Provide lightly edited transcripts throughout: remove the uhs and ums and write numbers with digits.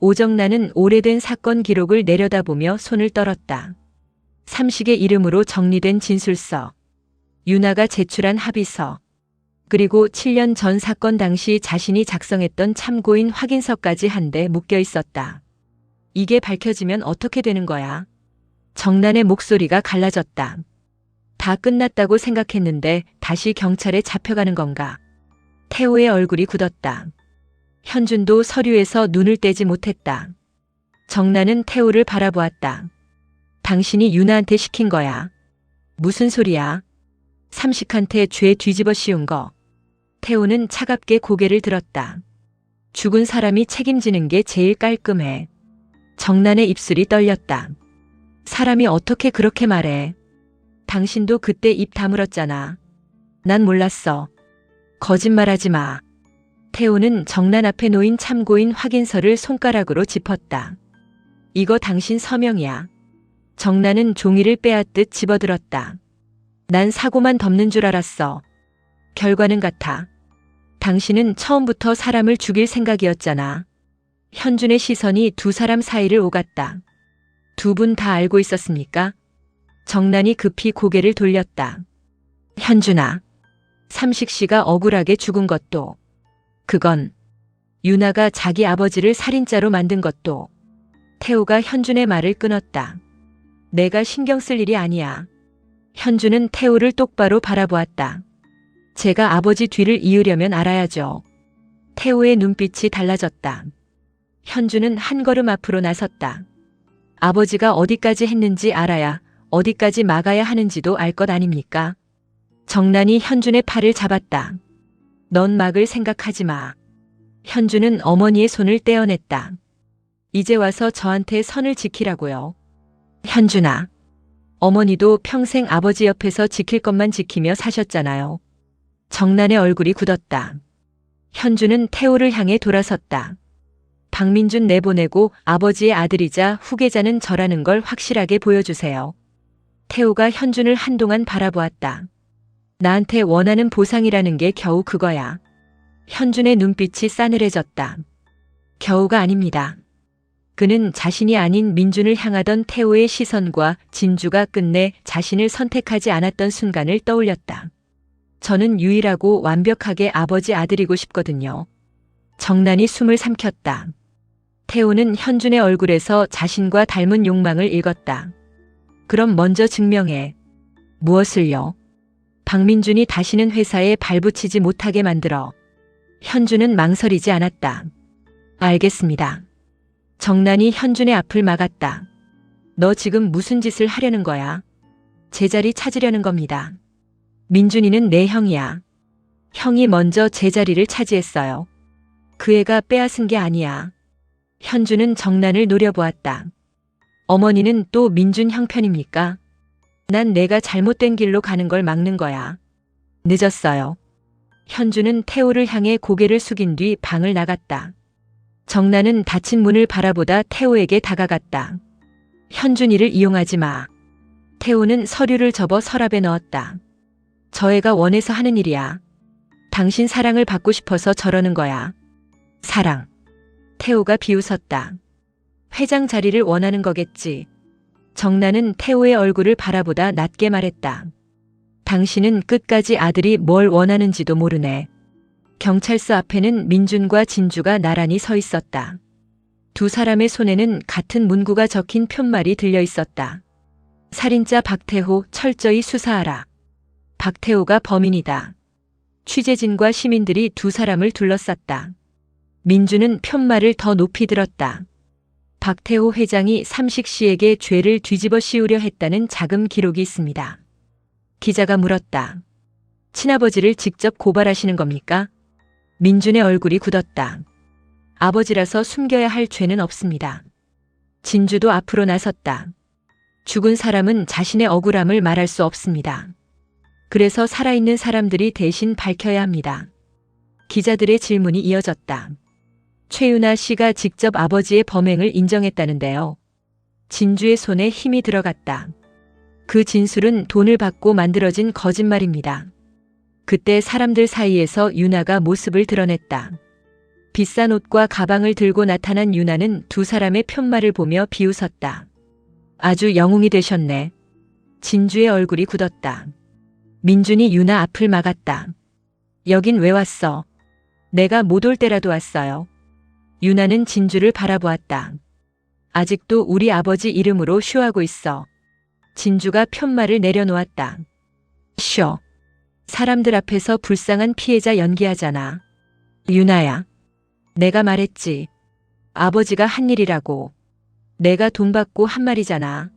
오정란은 오래된 사건 기록을 내려다보며 손을 떨었다. 삼식의 이름으로 정리된 진술서, 유나가 제출한 합의서, 그리고 7년 전 사건 당시 자신이 작성했던 참고인 확인서까지 한데 묶여 있었다. 이게 밝혀지면 어떻게 되는 거야? 정란의 목소리가 갈라졌다. 다 끝났다고 생각했는데 다시 경찰에 잡혀가는 건가? 태호의 얼굴이 굳었다. 현준도 서류에서 눈을 떼지 못했다. 정란은 태호를 바라보았다. 당신이 유나한테 시킨 거야. 무슨 소리야? 삼식한테 죄 뒤집어 씌운 거. 태호는 차갑게 고개를 들었다. 죽은 사람이 책임지는 게 제일 깔끔해. 정란의 입술이 떨렸다. 사람이 어떻게 그렇게 말해? 당신도 그때 입 다물었잖아. 난 몰랐어. 거짓말하지 마. 태호는 정란 앞에 놓인 참고인 확인서를 손가락으로 짚었다. 이거 당신 서명이야. 정란은 종이를 빼앗듯 집어들었다. 난 사고만 덮는 줄 알았어. 결과는 같아. 당신은 처음부터 사람을 죽일 생각이었잖아. 현준의 시선이 두 사람 사이를 오갔다. 두 분 다 알고 있었습니까? 정란이 급히 고개를 돌렸다. 현준아, 삼식 씨가 억울하게 죽은 것도, 그건 유나가 자기 아버지를 살인자로 만든 것도. 태호가 현준의 말을 끊었다. 내가 신경 쓸 일이 아니야. 현준은 태호를 똑바로 바라보았다. 제가 아버지 뒤를 이으려면 알아야죠. 태호의 눈빛이 달라졌다. 현준은 한 걸음 앞으로 나섰다. 아버지가 어디까지 했는지 알아야 어디까지 막아야 하는지도 알 것 아닙니까? 정란이 현준의 팔을 잡았다. 넌 막을 생각하지 마. 현준은 어머니의 손을 떼어냈다. 이제 와서 저한테 선을 지키라고요. 현준아, 어머니도 평생 아버지 옆에서 지킬 것만 지키며 사셨잖아요. 정란의 얼굴이 굳었다. 현준은 태호를 향해 돌아섰다. 박민준 내보내고 아버지의 아들이자 후계자는 저라는 걸 확실하게 보여주세요. 태호가 현준을 한동안 바라보았다. 나한테 원하는 보상이라는 게 겨우 그거야. 현준의 눈빛이 싸늘해졌다. 겨우가 아닙니다. 그는 자신이 아닌 민준을 향하던 태호의 시선과 진주가 끝내 자신을 선택하지 않았던 순간을 떠올렸다. 저는 유일하고 완벽하게 아버지 아들이고 싶거든요. 정란이 숨을 삼켰다. 태호는 현준의 얼굴에서 자신과 닮은 욕망을 읽었다. 그럼 먼저 증명해. 무엇을요? 박민준이 다시는 회사에 발붙이지 못하게 만들어. 현준은 망설이지 않았다. 알겠습니다. 정란이 현준의 앞을 막았다. 너 지금 무슨 짓을 하려는 거야? 제자리 찾으려는 겁니다. 민준이는 내 형이야. 형이 먼저 제자리를 차지했어요. 그 애가 빼앗은 게 아니야. 현준은 정란을 노려보았다. 어머니는 또 민준 형편입니까? 난 내가 잘못된 길로 가는 걸 막는 거야. 늦었어요. 현준은 태호를 향해 고개를 숙인 뒤 방을 나갔다. 정란은 닫힌 문을 바라보다 태호에게 다가갔다. 현준이를 이용하지 마. 태호는 서류를 접어 서랍에 넣었다. 저 애가 원해서 하는 일이야. 당신 사랑을 받고 싶어서 저러는 거야. 사랑. 태호가 비웃었다. 회장 자리를 원하는 거겠지. 정란은 태호의 얼굴을 바라보다 낮게 말했다. 당신은 끝까지 아들이 뭘 원하는지도 모르네. 경찰서 앞에는 민준과 진주가 나란히 서 있었다. 두 사람의 손에는 같은 문구가 적힌 푯말이 들려 있었다. 살인자 박태호 철저히 수사하라. 박태호가 범인이다. 취재진과 시민들이 두 사람을 둘러쌌다. 민주는 푯말을 더 높이 들었다. 박태호 회장이 삼식 씨에게 죄를 뒤집어 씌우려 했다는 자금 기록이 있습니다. 기자가 물었다. 친아버지를 직접 고발하시는 겁니까? 민준의 얼굴이 굳었다. 아버지라서 숨겨야 할 죄는 없습니다. 진주도 앞으로 나섰다. 죽은 사람은 자신의 억울함을 말할 수 없습니다. 그래서 살아있는 사람들이 대신 밝혀야 합니다. 기자들의 질문이 이어졌다. 최윤아 씨가 직접 아버지의 범행을 인정했다는데요. 진주의 손에 힘이 들어갔다. 그 진술은 돈을 받고 만들어진 거짓말입니다. 그때 사람들 사이에서 유나가 모습을 드러냈다. 비싼 옷과 가방을 들고 나타난 유나는 두 사람의 편말을 보며 비웃었다. 아주 영웅이 되셨네. 진주의 얼굴이 굳었다. 민준이 유나 앞을 막았다. 여긴 왜 왔어? 내가 못 올 때라도 왔어요. 유나는 진주를 바라보았다. 아직도 우리 아버지 이름으로 쇼하고 있어. 진주가 편말을 내려놓았다. 쇼. 사람들 앞에서 불쌍한 피해자 연기하잖아. 유나야. 내가 말했지. 아버지가 한 일이라고. 내가 돈 받고 한 말이잖아.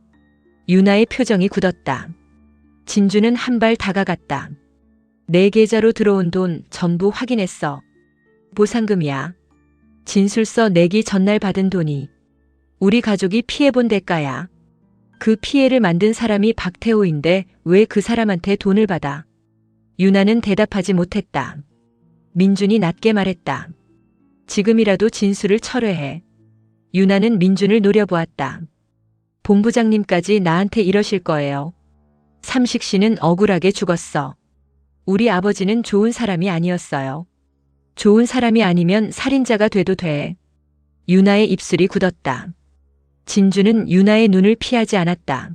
유나의 표정이 굳었다. 진주는 한 발 다가갔다. 내 계좌로 들어온 돈 전부 확인했어. 보상금이야. 진술서 내기 전날 받은 돈이 우리 가족이 피해본 대가야. 그 피해를 만든 사람이 박태호인데 왜 그 사람한테 돈을 받아? 유나는 대답하지 못했다. 민준이 낮게 말했다. 지금이라도 진술을 철회해. 유나는 민준을 노려보았다. 본부장님까지 나한테 이러실 거예요. 삼식 씨는 억울하게 죽었어. 우리 아버지는 좋은 사람이 아니었어요. 좋은 사람이 아니면 살인자가 돼도 돼. 유나의 입술이 굳었다. 진주는 유나의 눈을 피하지 않았다.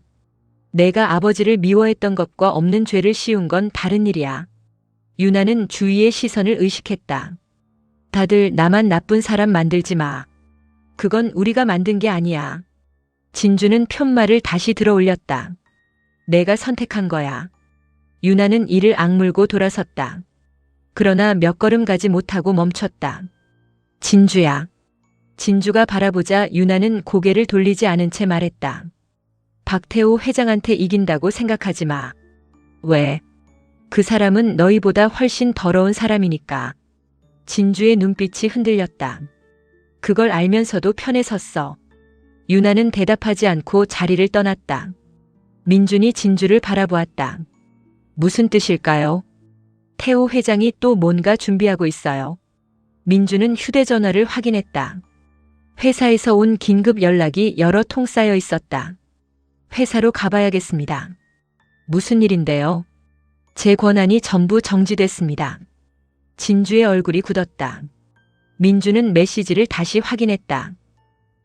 내가 아버지를 미워했던 것과 없는 죄를 씌운 건 다른 일이야. 유나는 주위의 시선을 의식했다. 다들 나만 나쁜 사람 만들지 마. 그건 우리가 만든 게 아니야. 진주는 편말을 다시 들어 올렸다. 내가 선택한 거야. 유나는 이를 악물고 돌아섰다. 그러나 몇 걸음 가지 못하고 멈췄다. 진주야. 진주가 바라보자 유나는 고개를 돌리지 않은 채 말했다. 박태호 회장한테 이긴다고 생각하지 마. 왜? 그 사람은 너희보다 훨씬 더러운 사람이니까. 진주의 눈빛이 흔들렸다. 그걸 알면서도 편에 섰어. 유나는 대답하지 않고 자리를 떠났다. 민준이 진주를 바라보았다. 무슨 뜻일까요? 태호 회장이 또 뭔가 준비하고 있어요. 민준은 휴대전화를 확인했다. 회사에서 온 긴급 연락이 여러 통 쌓여 있었다. 회사로 가봐야겠습니다. 무슨 일인데요? 제 권한이 전부 정지됐습니다. 진주의 얼굴이 굳었다. 민준은 메시지를 다시 확인했다.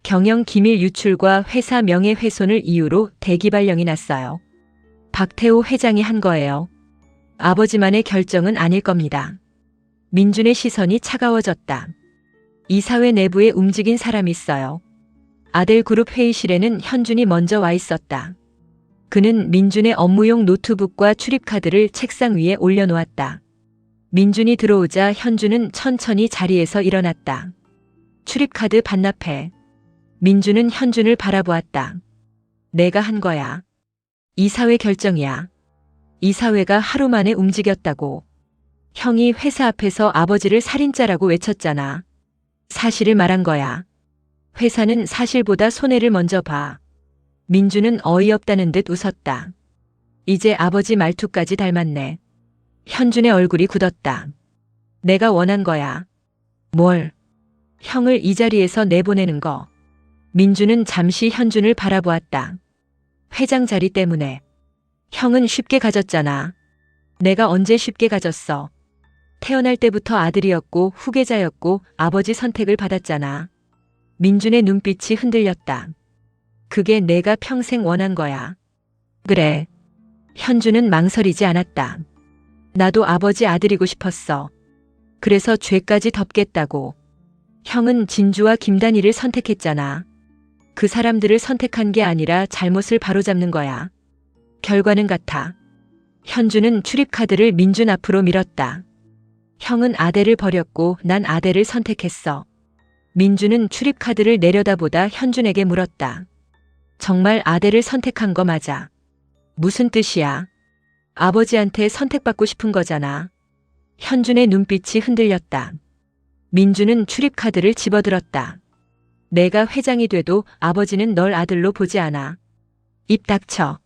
경영 기밀 유출과 회사 명예훼손을 이유로 대기발령이 났어요. 박태호 회장이 한 거예요. 아버지만의 결정은 아닐 겁니다. 민준의 시선이 차가워졌다. 이사회 내부에 움직인 사람이 있어요. 아델그룹 회의실에는 현준이 먼저 와 있었다. 그는 민준의 업무용 노트북과 출입카드를 책상 위에 올려놓았다. 민준이 들어오자 현준은 천천히 자리에서 일어났다. 출입카드 반납해. 민준은 현준을 바라보았다. 내가 한 거야. 이사회 결정이야. 이사회가 하루 만에 움직였다고. 형이 회사 앞에서 아버지를 살인자라고 외쳤잖아. 사실을 말한 거야. 회사는 사실보다 손해를 먼저 봐. 민준은 어이없다는 듯 웃었다. 이제 아버지 말투까지 닮았네. 현준의 얼굴이 굳었다. 내가 원한 거야. 뭘? 형을 이 자리에서 내보내는 거. 민준은 잠시 현준을 바라보았다. 회장 자리 때문에. 형은 쉽게 가졌잖아. 내가 언제 쉽게 가졌어. 태어날 때부터 아들이었고 후계자였고 아버지 선택을 받았잖아. 민준의 눈빛이 흔들렸다. 그게 내가 평생 원한 거야. 그래. 현준은 망설이지 않았다. 나도 아버지 아들이고 싶었어. 그래서 죄까지 덮겠다고. 형은 진주와 김단희를 선택했잖아. 그 사람들을 선택한 게 아니라 잘못을 바로잡는 거야. 결과는 같아. 현준은 출입카드를 민준 앞으로 밀었다. 형은 아대를 버렸고 난 아대를 선택했어. 민준은 출입카드를 내려다보다 현준에게 물었다. 정말 아대를 선택한 거 맞아? 무슨 뜻이야? 아버지한테 선택받고 싶은 거잖아. 현준의 눈빛이 흔들렸다. 민준은 출입카드를 집어들었다. 내가 회장이 돼도 아버지는 널 아들로 보지 않아. 입 닥쳐.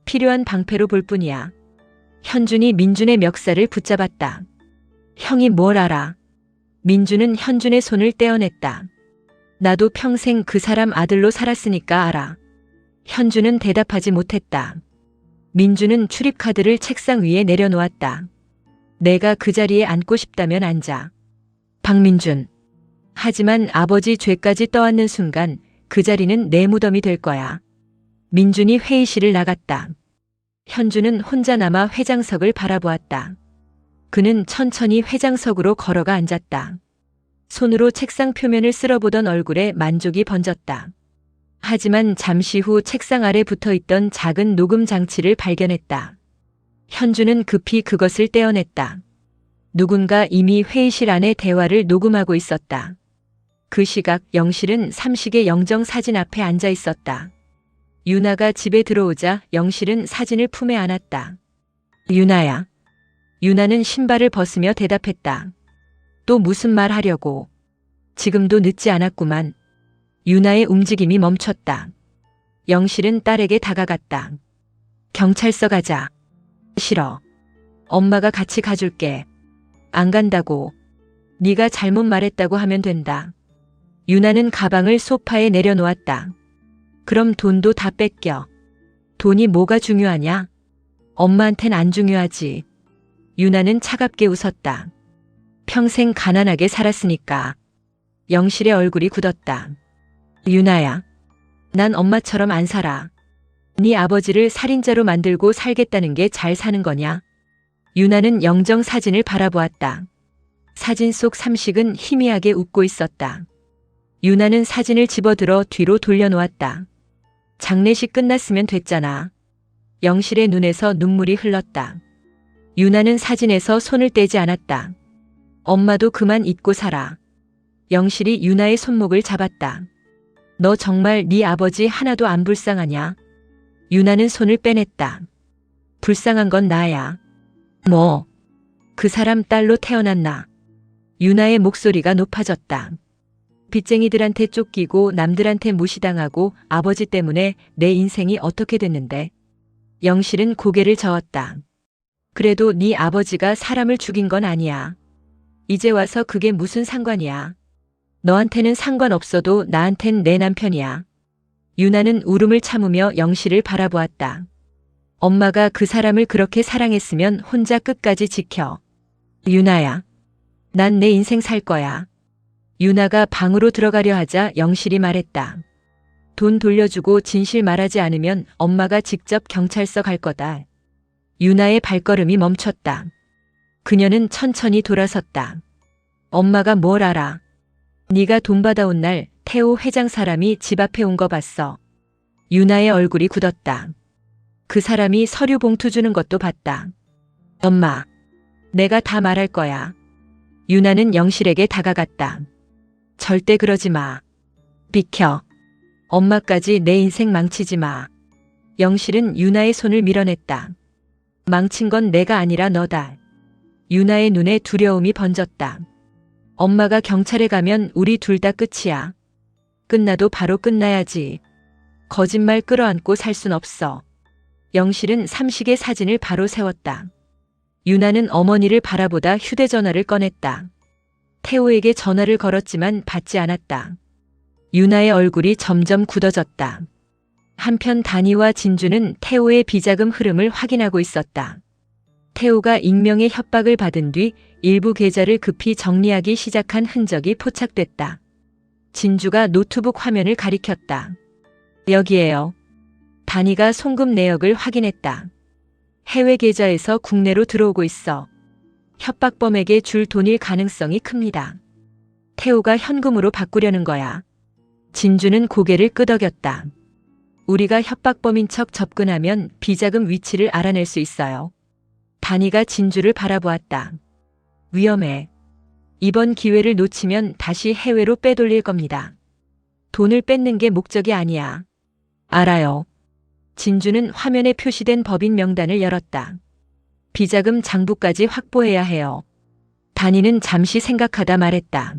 필요한 방패로 볼 뿐이야. 현준이 민준의 멱살을 붙잡았다. 형이 뭘 알아? 민준은 현준의 손을 떼어냈다. 나도 평생 그 사람 아들로 살았으니까 알아. 현준은 대답하지 못했다. 민준은 출입카드를 책상 위에 내려놓았다. 내가 그 자리에 앉고 싶다면 앉아. 박민준. 하지만 아버지 죄까지 떠안는 순간 그 자리는 내 무덤이 될 거야. 민준이 회의실을 나갔다. 현주는 혼자 남아 회장석을 바라보았다. 그는 천천히 회장석으로 걸어가 앉았다. 손으로 책상 표면을 쓸어보던 얼굴에 만족이 번졌다. 하지만 잠시 후 책상 아래 붙어있던 작은 녹음 장치를 발견했다. 현주는 급히 그것을 떼어냈다. 누군가 이미 회의실 안에 대화를 녹음하고 있었다. 그 시각 영실은 삼식의 영정 사진 앞에 앉아 있었다. 유나가 집에 들어오자 영실은 사진을 품에 안았다. 유나야. 유나는 신발을 벗으며 대답했다. 또 무슨 말 하려고. 지금도 늦지 않았구만. 유나의 움직임이 멈췄다. 영실은 딸에게 다가갔다. 경찰서 가자. 싫어. 엄마가 같이 가줄게. 안 간다고. 네가 잘못 말했다고 하면 된다. 유나는 가방을 소파에 내려놓았다. 그럼 돈도 다 뺏겨. 돈이 뭐가 중요하냐? 엄마한텐 안 중요하지. 유나는 차갑게 웃었다. 평생 가난하게 살았으니까. 영실의 얼굴이 굳었다. 유나야. 난 엄마처럼 안 살아. 네 아버지를 살인자로 만들고 살겠다는 게 잘 사는 거냐? 유나는 영정 사진을 바라보았다. 사진 속 삼식은 희미하게 웃고 있었다. 유나는 사진을 집어들어 뒤로 돌려놓았다. 장례식 끝났으면 됐잖아. 영실의 눈에서 눈물이 흘렀다. 유나는 사진에서 손을 떼지 않았다. 엄마도 그만 잊고 살아. 영실이 유나의 손목을 잡았다. 너 정말 네 아버지 하나도 안 불쌍하냐? 유나는 손을 빼냈다. 불쌍한 건 나야. 뭐? 그 사람 딸로 태어났나? 유나의 목소리가 높아졌다. 빚쟁이들한테 쫓기고 남들한테 무시당하고 아버지 때문에 내 인생이 어떻게 됐는데? 영실은 고개를 저었다. 그래도 네 아버지가 사람을 죽인 건 아니야. 이제 와서 그게 무슨 상관이야. 너한테는 상관없어도 나한텐 내 남편이야. 유나는 울음을 참으며 영실을 바라보았다. 엄마가 그 사람을 그렇게 사랑했으면 혼자 끝까지 지켜. 유나야. 난 내 인생 살 거야. 유나가 방으로 들어가려 하자 영실이 말했다. 돈 돌려주고 진실 말하지 않으면 엄마가 직접 경찰서 갈 거다. 유나의 발걸음이 멈췄다. 그녀는 천천히 돌아섰다. 엄마가 뭘 알아. 네가 돈 받아온 날 태호 회장 사람이 집 앞에 온 거 봤어. 유나의 얼굴이 굳었다. 그 사람이 서류 봉투 주는 것도 봤다. 엄마, 내가 다 말할 거야. 유나는 영실에게 다가갔다. 절대 그러지 마. 비켜. 엄마까지 내 인생 망치지 마. 영실은 유나의 손을 밀어냈다. 망친 건 내가 아니라 너다. 유나의 눈에 두려움이 번졌다. 엄마가 경찰에 가면 우리 둘 다 끝이야. 끝나도 바로 끝나야지. 거짓말 끌어안고 살 순 없어. 영실은 삼식의 사진을 바로 세웠다. 유나는 어머니를 바라보다 휴대전화를 꺼냈다. 태호에게 전화를 걸었지만 받지 않았다. 유나의 얼굴이 점점 굳어졌다. 한편 다니와 진주는 태호의 비자금 흐름을 확인하고 있었다. 태호가 익명의 협박을 받은 뒤 일부 계좌를 급히 정리하기 시작한 흔적이 포착됐다. 진주가 노트북 화면을 가리켰다. 여기에요. 다니가 송금 내역을 확인했다. 해외 계좌에서 국내로 들어오고 있어. 협박범에게 줄 돈일 가능성이 큽니다. 태호가 현금으로 바꾸려는 거야. 진주는 고개를 끄덕였다. 우리가 협박범인 척 접근하면 비자금 위치를 알아낼 수 있어요. 다니가 진주를 바라보았다. 위험해. 이번 기회를 놓치면 다시 해외로 빼돌릴 겁니다. 돈을 뺏는 게 목적이 아니야. 알아요. 진주는 화면에 표시된 법인 명단을 열었다. 비자금 장부까지 확보해야 해요. 다니는 잠시 생각하다 말했다.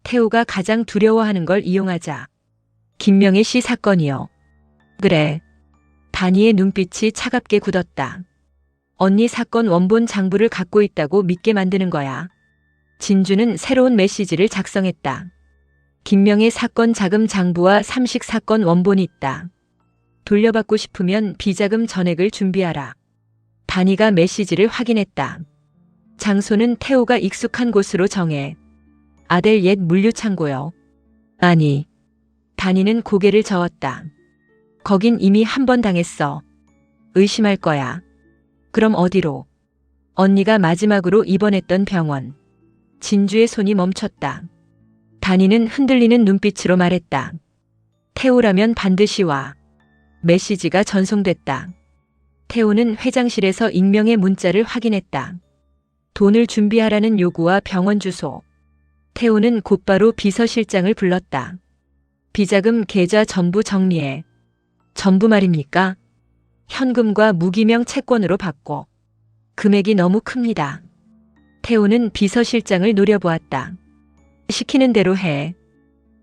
태호가 가장 두려워하는 걸 이용하자. 김명희 씨 사건이요. 그래. 다니의 눈빛이 차갑게 굳었다. 언니 사건 원본 장부를 갖고 있다고 믿게 만드는 거야. 진주는 새로운 메시지를 작성했다. 김명의 사건 자금 장부와 삼식 사건 원본이 있다. 돌려받고 싶으면 비자금 전액을 준비하라. 다니가 메시지를 확인했다. 장소는 태호가 익숙한 곳으로 정해. 아델 옛 물류창고요. 아니. 단이는 고개를 저었다. 거긴 이미 한 번 당했어. 의심할 거야. 그럼 어디로? 언니가 마지막으로 입원했던 병원. 진주의 손이 멈췄다. 단이는 흔들리는 눈빛으로 말했다. 태우라면 반드시 와. 메시지가 전송됐다. 태우는 회장실에서 익명의 문자를 확인했다. 돈을 준비하라는 요구와 병원 주소. 태우는 곧바로 비서실장을 불렀다. 비자금 계좌 전부 정리해. 전부 말입니까? 현금과 무기명 채권으로 받고. 금액이 너무 큽니다. 태우는 비서실장을 노려보았다. 시키는 대로 해.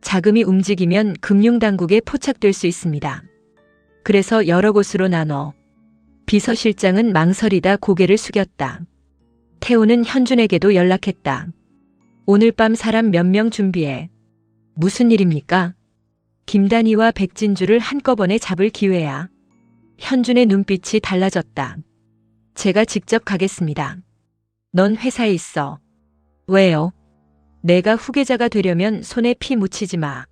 자금이 움직이면 금융당국에 포착될 수 있습니다. 그래서 여러 곳으로 나눠. 비서실장은 망설이다 고개를 숙였다. 태우는 현준에게도 연락했다. 오늘 밤 사람 몇 명 준비해. 무슨 일입니까? 김단희와 백진주를 한꺼번에 잡을 기회야. 현준의 눈빛이 달라졌다. 제가 직접 가겠습니다. 넌 회사에 있어. 왜요? 내가 후계자가 되려면 손에 피 묻히지 마.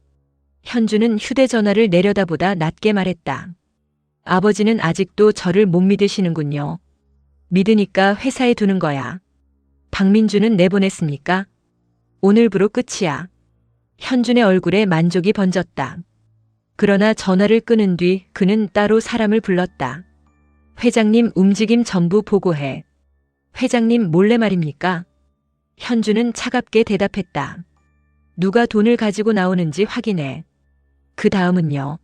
현준은 휴대전화를 내려다보다 낮게 말했다. 아버지는 아직도 저를 못 믿으시는군요. 믿으니까 회사에 두는 거야. 박민주는 내보냈습니까? 오늘부로 끝이야. 현준의 얼굴에 만족이 번졌다. 그러나 전화를 끊은 뒤 그는 따로 사람을 불렀다. 회장님 움직임 전부 보고해. 회장님 몰래 말입니까? 현준은 차갑게 대답했다. 누가 돈을 가지고 나오는지 확인해. 그 다음은요.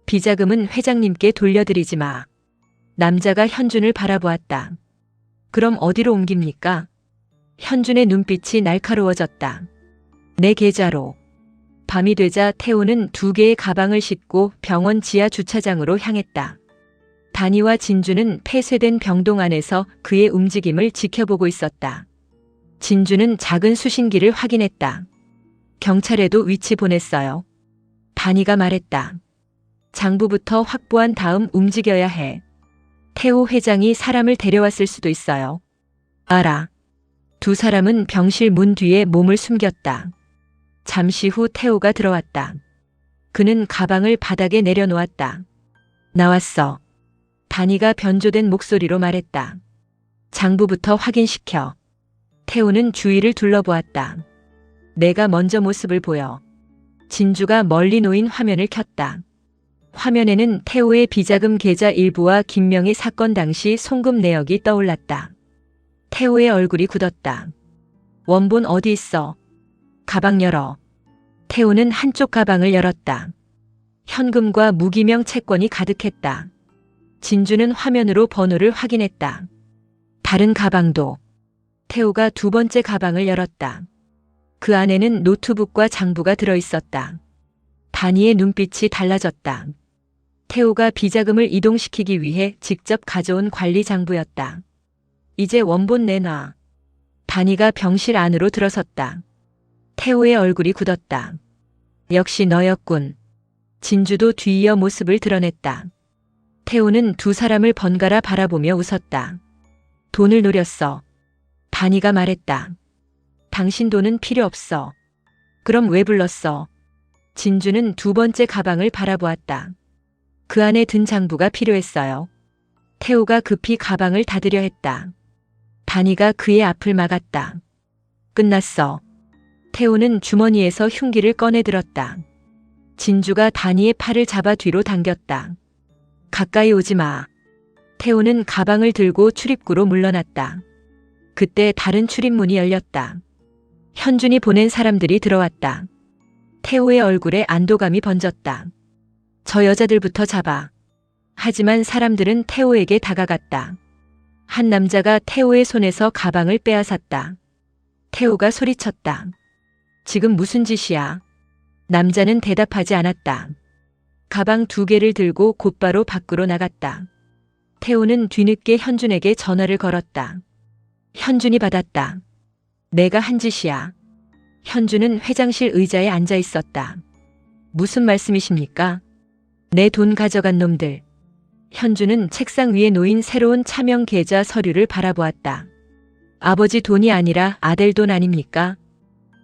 비자금은 회장님께 돌려드리지 마. 남자가 현준을 바라보았다. 그럼 어디로 옮깁니까? 현준의 눈빛이 날카로워졌다. 내 계좌로. 밤이 되자 태우는 2개의 가방을 싣고 병원 지하 주차장으로 향했다. 단이와 진주는 폐쇄된 병동 안에서 그의 움직임을 지켜보고 있었다. 진주는 작은 수신기를 확인했다. 경찰에도 위치 보냈어요. 단이가 말했다. 장부부터 확보한 다음 움직여야 해. 태우 회장이 사람을 데려왔을 수도 있어요. 알아. 2 사람은 병실 문 뒤에 몸을 숨겼다. 잠시 후 태우가 들어왔다. 그는 가방을 바닥에 내려놓았다. 나왔어. 단이가 변조된 목소리로 말했다. 장부부터 확인시켜. 태우는 주위를 둘러보았다. 내가 먼저 모습을 보여. 진주가 멀리 놓인 화면을 켰다. 화면에는 태우의 비자금 계좌 일부와 김명희 사건 당시 송금 내역이 떠올랐다. 태우의 얼굴이 굳었다. 원본 어디 있어? 가방 열어. 태우는 한쪽 가방을 열었다. 현금과 무기명 채권이 가득했다. 진주는 화면으로 번호를 확인했다. 다른 가방도. 태우가 2번째 가방을 열었다. 그 안에는 노트북과 장부가 들어있었다. 단이의 눈빛이 달라졌다. 태우가 비자금을 이동시키기 위해 직접 가져온 관리 장부였다. 이제 원본 내놔. 단이가 병실 안으로 들어섰다. 태우의 얼굴이 굳었다. 역시 너였군. 진주도 뒤이어 모습을 드러냈다. 태우는 2 사람을 번갈아 바라보며 웃었다. 돈을 노렸어. 단이가 말했다. 당신 돈은 필요 없어. 그럼 왜 불렀어? 진주는 2번째 가방을 바라보았다. 그 안에 든 장부가 필요했어요. 태우가 급히 가방을 닫으려 했다. 단이가 그의 앞을 막았다. 끝났어. 태우는 주머니에서 흉기를 꺼내 들었다. 진주가 단이의 팔을 잡아 뒤로 당겼다. 가까이 오지 마. 태우는 가방을 들고 출입구로 물러났다. 그때 다른 출입문이 열렸다. 현준이 보낸 사람들이 들어왔다. 태우의 얼굴에 안도감이 번졌다. 저 여자들부터 잡아. 하지만 사람들은 태우에게 다가갔다. 한 남자가 태우의 손에서 가방을 빼앗았다. 태우가 소리쳤다. 지금 무슨 짓이야? 남자는 대답하지 않았다. 가방 2개를 들고 곧바로 밖으로 나갔다. 태우는 뒤늦게 현준에게 전화를 걸었다. 현준이 받았다. 내가 한 짓이야. 현준은 회장실 의자에 앉아 있었다. 무슨 말씀이십니까? 내 돈 가져간 놈들. 현준은 책상 위에 놓인 새로운 차명 계좌 서류를 바라보았다. 아버지 돈이 아니라 아델 돈 아닙니까?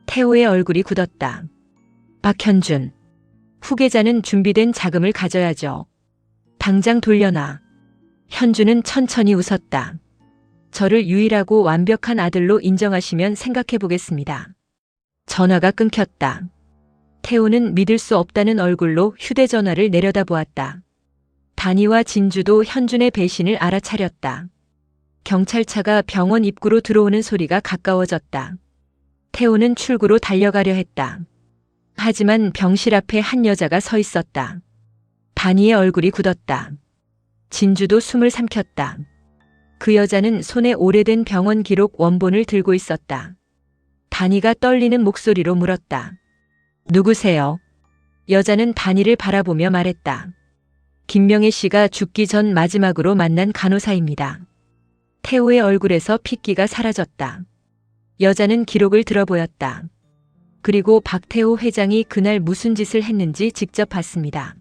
태호의 얼굴이 굳었다. 박현준. 후계자는 준비된 자금을 가져야죠. 당장 돌려놔. 현준은 천천히 웃었다. 저를 유일하고 완벽한 아들로 인정하시면 생각해 보겠습니다. 전화가 끊겼다. 태호는 믿을 수 없다는 얼굴로 휴대전화를 내려다보았다. 단이와 진주도 현준의 배신을 알아차렸다. 경찰차가 병원 입구로 들어오는 소리가 가까워졌다. 태호는 출구로 달려가려 했다. 하지만 병실 앞에 한 여자가 서 있었다. 단이의 얼굴이 굳었다. 진주도 숨을 삼켰다. 그 여자는 손에 오래된 병원 기록 원본을 들고 있었다. 단이가 떨리는 목소리로 물었다. 누구세요? 여자는 단이를 바라보며 말했다. 김명애 씨가 죽기 전 마지막으로 만난 간호사입니다. 태호의 얼굴에서 핏기가 사라졌다. 여자는 기록을 들어보였다. 그리고 박태호 회장이 그날 무슨 짓을 했는지 직접 봤습니다.